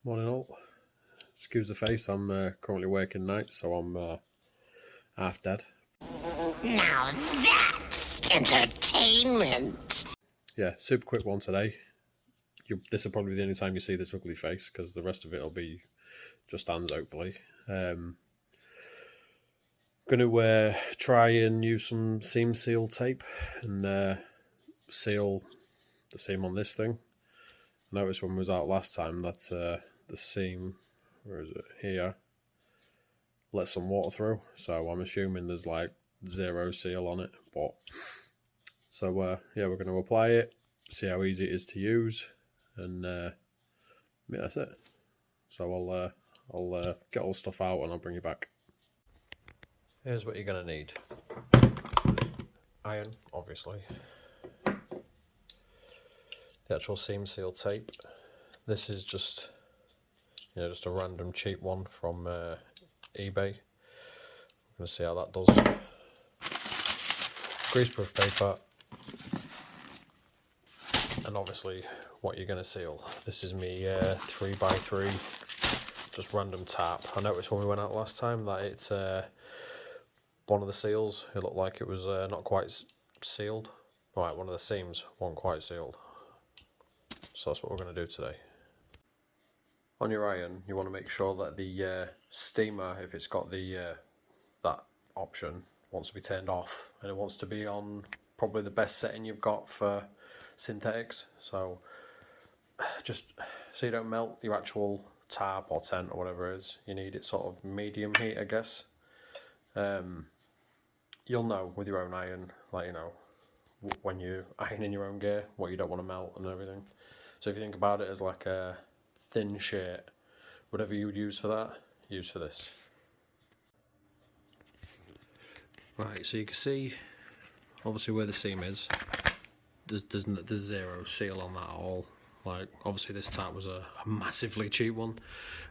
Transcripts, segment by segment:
Morning all. Excuse the face, I'm currently working nights, so I'm half dead. Now that's entertainment. Yeah, super quick one today. This will probably be the only time you see this ugly face, because the rest of it will be just hands, hopefully. Going to try and use some seam seal tape and seal the seam on this thing. I noticed when we was out last time that the seam, where is it, here, let some water through, so I'm assuming there's like zero seal on it. But so yeah, we're going to apply it, see how easy it is to use, and yeah, that's it. So I'll get all the stuff out and I'll bring you back. Here's what you're going to need: iron, obviously, the actual seam seal tape. This is just, just a random cheap one from eBay. I'm going to see how that does. Greaseproof paper, and obviously what you're going to seal. This is me 3x3 just random tarp. I noticed when we went out last time that it's one of the seals, it looked like it was not quite sealed. Right, one of the seams wasn't quite sealed, so that's what we're going to do today. On your iron, you want to make sure that the steamer, if it's got the that option, wants to be turned off, and it wants to be on probably the best setting you've got for synthetics. So just so you don't melt your actual tarp or tent or whatever it is, you need it sort of medium heat, I guess. You'll know with your own iron, like, when you iron your own gear, what you don't want to melt and everything. So if you think about it as like a thin sheet, whatever you would use for that, use for this. Right, so you can see obviously where the seam is. There's zero seal on that at all. Like, obviously this tarp was a massively cheap one,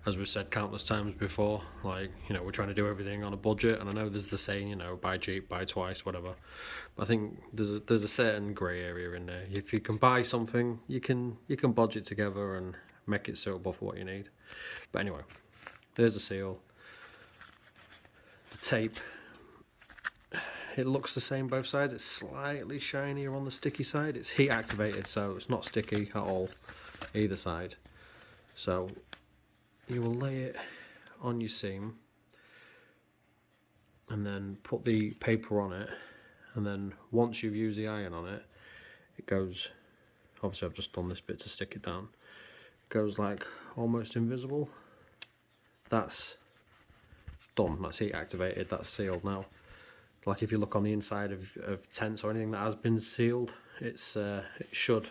as we've said countless times before. Like, we're trying to do everything on a budget, and I know there's the saying, buy cheap, buy twice, whatever. But I think there's a certain grey area in there. If you can buy something, you can budget together and make it suitable for what you need. But anyway, there's the seal. The tape, it looks the same both sides. It's slightly shinier on the sticky side. It's heat activated, so it's not sticky at all either side. So you will lay it on your seam and then put the paper on it, and then once you've used the iron on it, it goes, obviously I've just done this bit to stick it down, it goes like almost invisible. That's done, that's heat activated, that's sealed now. Like if you look on the inside of tents or anything that has been sealed, it should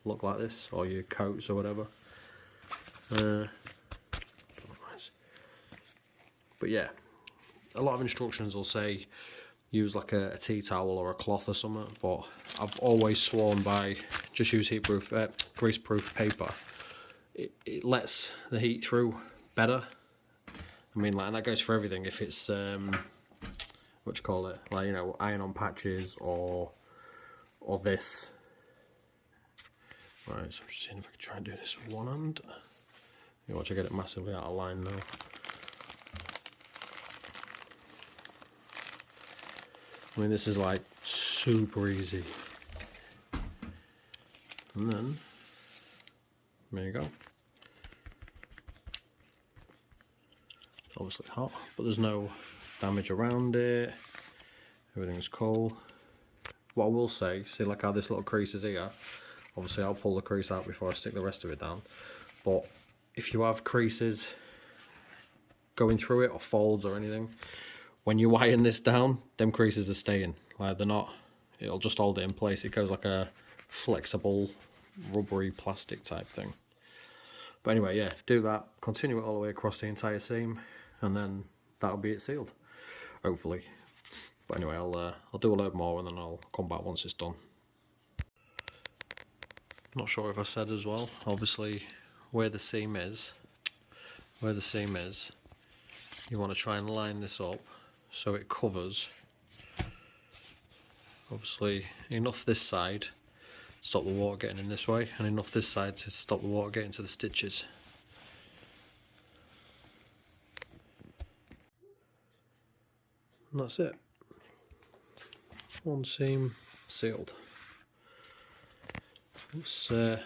look like this, or your coats or whatever. But yeah, a lot of instructions will say use like a tea towel or a cloth or something, but I've always sworn by just use greaseproof paper. It lets the heat through better. I mean, like, and that goes for everything. If it's what you call it, like, iron on patches or this. Right, so I'm just seeing if I can try and do this with one hand. You watch, I get it massively out of line now. I mean, this is like super easy. And then there you go. It's obviously hot, but there's no damage around it. Everything's cool. What I will say, see like how this little crease is here, obviously I'll pull the crease out before I stick the rest of it down, but if you have creases going through it or folds or anything, when you iron this down, them creases are staying. Like, they're not, it'll just hold it in place. It goes like a flexible rubbery plastic type thing. But anyway, yeah, do that, continue it all the way across the entire seam, and then that'll be it sealed, hopefully. But anyway, I'll do a load more and then I'll come back once it's done. Not sure if I said as well, obviously where the seam is, you want to try and line this up so it covers, obviously, enough this side to stop the water getting in this way, and enough this side to stop the water getting to the stitches. and that's it. One seam sealed. It's you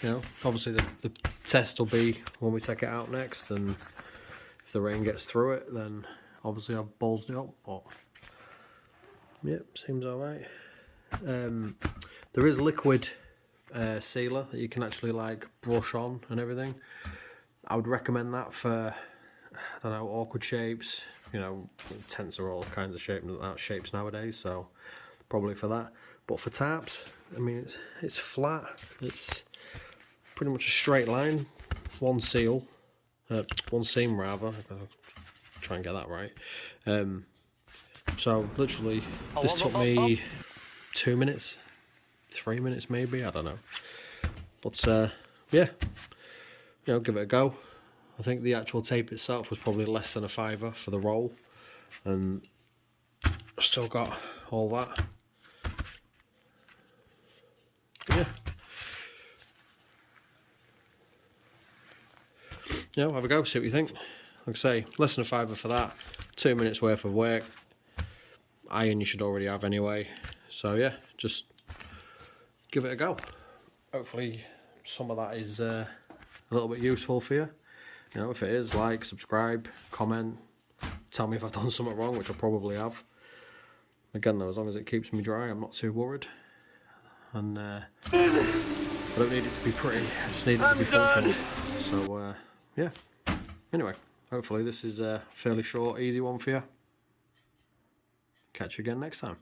know, obviously the test will be when we take it out next, and if the rain gets through it, then obviously I've ballsed it up. But yep, seems alright. There is liquid sealer that you can actually like brush on and everything. I would recommend that for, I don't know, awkward shapes. You know, tents are all kinds of shapes nowadays, so probably for that. But for tarps, I mean, it's flat. It's pretty much a straight line. One seam rather. I'll try and get that right. So literally, this took me 2 minutes, 3 minutes maybe. I don't know. But yeah, you know, give it a go. I think the actual tape itself was probably less than £5 for the roll, and I've still got all that. Yeah. You know, have a go, see what you think. Like I say, less than £5 for that. 2 minutes worth of work. Iron you should already have anyway. So yeah, just give it a go. Hopefully some of that is a little bit useful for you. You know, if it is, like, subscribe, comment, tell me if I've done something wrong, which I probably have. Again though, as long as it keeps me dry, I'm not too worried. And I don't need it to be pretty, I just need it to be functional. So yeah, anyway, hopefully this is a fairly short, easy one for you. Catch you again next time.